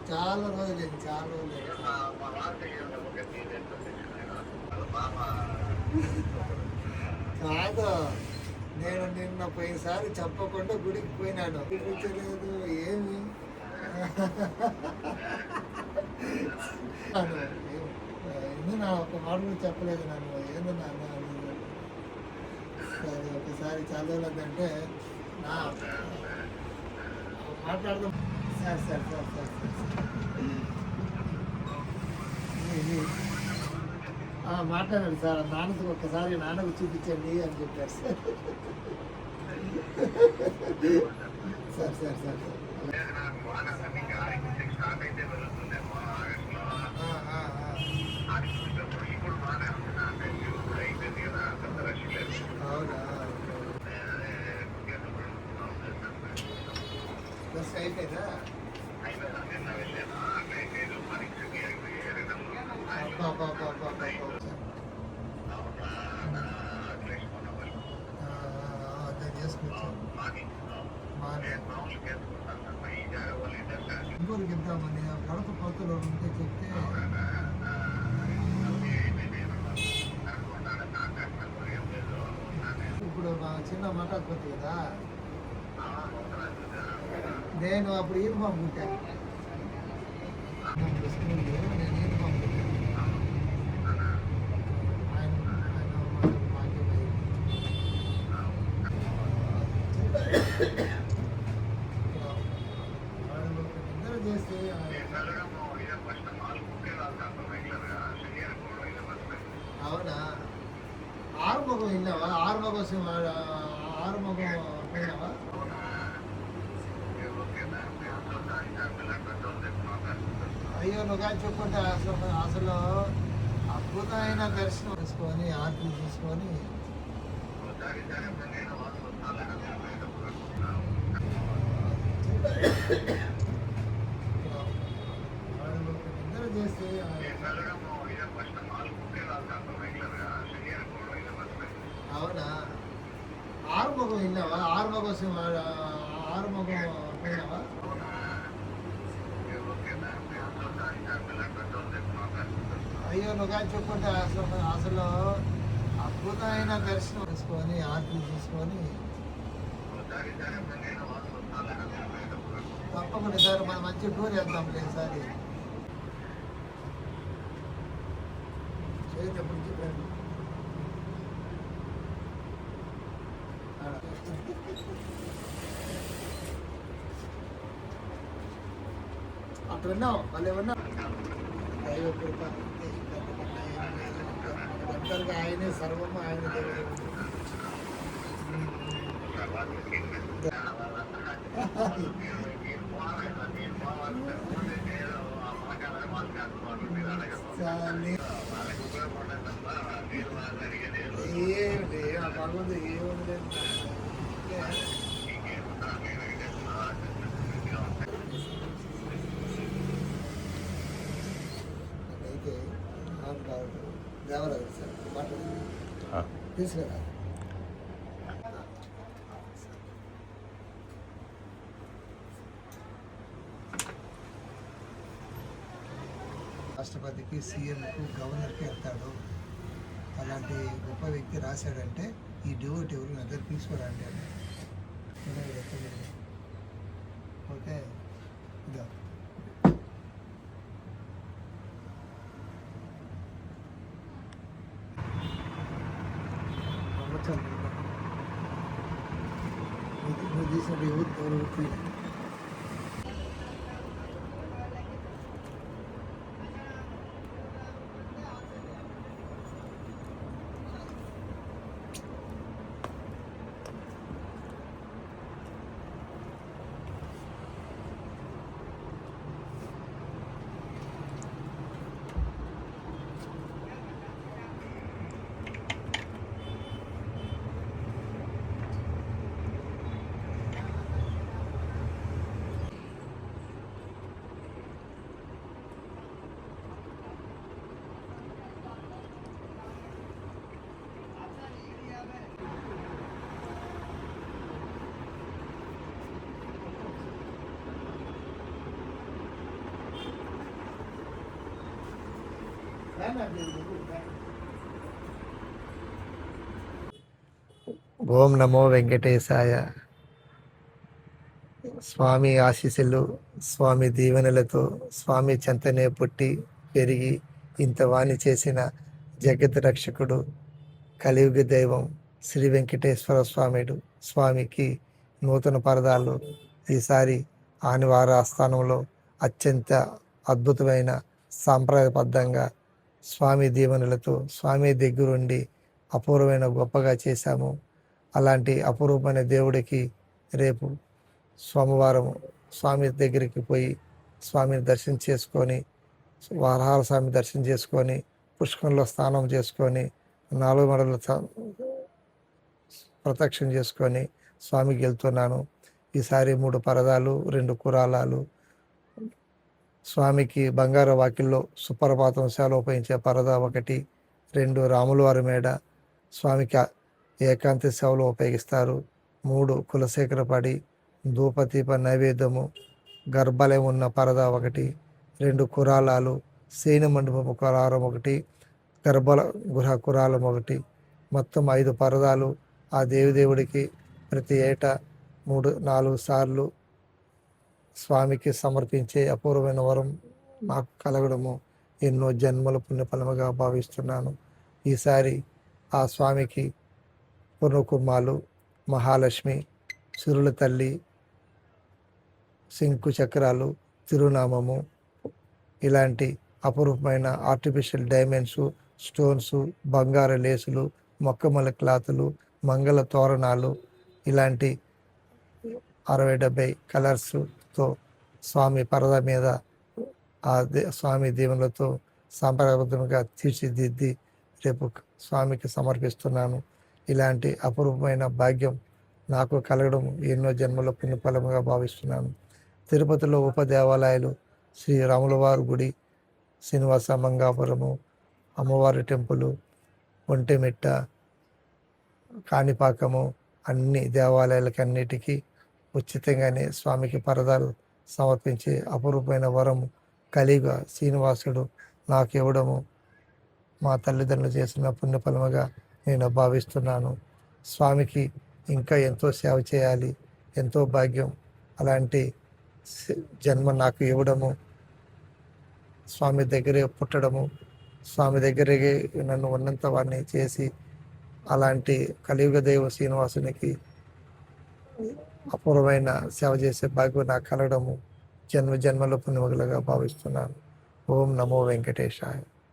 చాలా రోజులు కాదు. నేను నిన్న పోయినసారి చెప్పకుండా గుడికి పోయినాను, చూపించలేదు ఏమి. నా ఒక మాట కూడా చెప్పలేదు నన్ను, ఏందో నాన్న సరే ఒకసారి చదవలేదంటే నా మాట్లాడదాం సార్ సార్ సార్ సార్ మాట్లాడండి సార్, నాన్నకు ఒక్కసారి నాన్నకు చూపించండి అని చెప్పారు సార్ సార్ సార్ సార్ అవునా బస్ అయిపోయిందా? ఇంకోరికి ఇద్దామని గడప కొత్తలో ఉంటే చెప్తే ఇప్పుడు మా చిన్న మాట్లాడుతుంది కదా, నేను అప్పుడు యూనిఫామ్ కుట్టాను స్కూల్లో, నేను యూనిఫామ్ కుట్టాను. నిద్ర చేస్తే అవునా? ఆరుముఖం విన్నావా? ఆరుముఖం పోయినావా? అయ్యో నువ్వు కానీ చెప్పుకుంటే అసలు అద్భుతమైన దర్శనం తీసుకొని ఆర్తి తీసుకొని నిద్ర చేస్తే అవునా? ఆరుముఖం విన్నావా? ఆరుముఖం పోయినావా? అయ్యో నువ్వు కానీ చెప్పుకుంటే అసలు అద్భుతమైన దర్శనం తీసుకొని ఆర్తి తీసుకొని తప్పకుండా సార్ మనం మంచి టూర్ వెళ్తాం లేసారి చేసేటప్పుడు చెప్పండి. అక్కడ ఉన్నావు వాళ్ళు ఏమన్నా దైవ కృప ఒక్కరికి ఆయనే సర్వము, ఆయన ఏమిటి ఆ భగవంతు ఏముంది అయితే దేవరాజు సార్ మాట్లాడు తీసుకురా. రాష్ట్రపతికి, సీఎంకు, గవర్నర్కి వెళ్తాడు. అలాంటి గొప్ప వ్యక్తి రాశాడంటే ఈ డివోట్ ఎవరు నా దగ్గర తీసుకురండి అని. ఓకే ఇదా నువ్వు తీసిన ఎవరు ఓం నమో వెంకటేశాయ. స్వామి ఆశీస్సులు, స్వామి దీవెనలతో స్వామి చెంతనే పుట్టి పెరిగి ఇంత వాణి చేసిన జగత్ రక్షకుడు కలియుగ దైవం శ్రీ వెంకటేశ్వర స్వామికి నూతన పరదాలు ఈసారి ఆనివార ఆస్థానంలో అత్యంత అద్భుతమైన సాంప్రదాయబద్ధంగా స్వామి దీవెనలతో స్వామి దగ్గరుండి అపూర్వమైన గొప్పగా చేశాము. అలాంటి అపూర్వమైన దేవుడికి రేపు సోమవారం స్వామి దగ్గరికి పోయి స్వామిని దర్శనం చేసుకొని, వరహాల స్వామి దర్శనం చేసుకొని, పుష్కరంలో స్నానం చేసుకొని, 4 మడల ప్రదక్షిణ చేసుకొని స్వామికి వెళ్తున్నాను. ఈసారి 3 పరదాలు, 2 కురాలాలు, స్వామికి బంగారు వాకిల్లో సుప్రభాతం సేవలో ఉపయోగించే పరదా 1, 2 రాములవారి మేడ స్వామికి ఏకాంత సేవలో ఉపయోగిస్తారు. 3 కులశేఖరపడి ధూపదీప నైవేద్యము, గర్భాలయం ఉన్న పరదా 1, 2 కురాలాలు, శయన మండపము కురాలం 1, గృహ కురాలం 1, మొత్తం 5 పరదాలు ఆ దేవుడికి ప్రతి ఏటా 3-4 సార్లు స్వామికి సమర్పించే అపూర్వమైన వరం నాకు కలగడము ఎన్నో జన్మల పుణ్యఫలముగా భావిస్తున్నాను. ఈసారి ఆ స్వామికి పునఃకుమాలు, మహాలక్ష్మి, సురుల తల్లి, శంకు చక్రాలు, తిరునామము, ఇలాంటి అపూర్వమైన ఆర్టిఫిషియల్ డైమండ్స్, స్టోన్స్, బంగారు లేసులు, మొక్కమల క్లాతులు, మంగళ తోరణాలు, ఇలాంటి 60-70 కలర్స్తో స్వామి పరద మీద ఆ స్వామి దీవెనలతో సాంప్రదాయబద్ధంగా తీర్చిదిద్ది రేపు స్వామికి సమర్పిస్తున్నాను. ఇలాంటి అపూర్వమైన భాగ్యం నాకు కలగడం ఎన్నో జన్మల పుణ్యఫలముగా భావిస్తున్నాను. తిరుపతిలో ఉపదేవాలయాలు శ్రీ రాములవారి గుడి, శ్రీనివాస మంగాపురము, అమ్మవారి టెంపుల్, ఒంటెమిట్ట, కాణిపాకము, అన్ని దేవాలయాలకి అన్నిటికీ ఉచితంగానే స్వామికి పరదాలు సమర్పించే అపూర్వమైన వరం కలియుగ శ్రీనివాసుడు నాకు ఇవ్వడము మా తల్లిదండ్రులు చేసిన పుణ్యఫలముగా నేను భావిస్తున్నాను. స్వామికి ఇంకా ఎంతో సేవ చేయాలి, ఎంతో భాగ్యం. అలాంటి జన్మ నాకు ఇవ్వడము, స్వామి దగ్గరే పుట్టడము, స్వామి దగ్గరే నన్ను ఉన్నంత వాడిని చేసి అలాంటి కలియుగ దైవ శ్రీనివాసునికి అపూర్వమైన సేవ చేసే భాగ్యం నాకు కలగడము జన్మల పుణ్యములుగా భావిస్తున్నాను. ఓం నమో వెంకటేశాయ.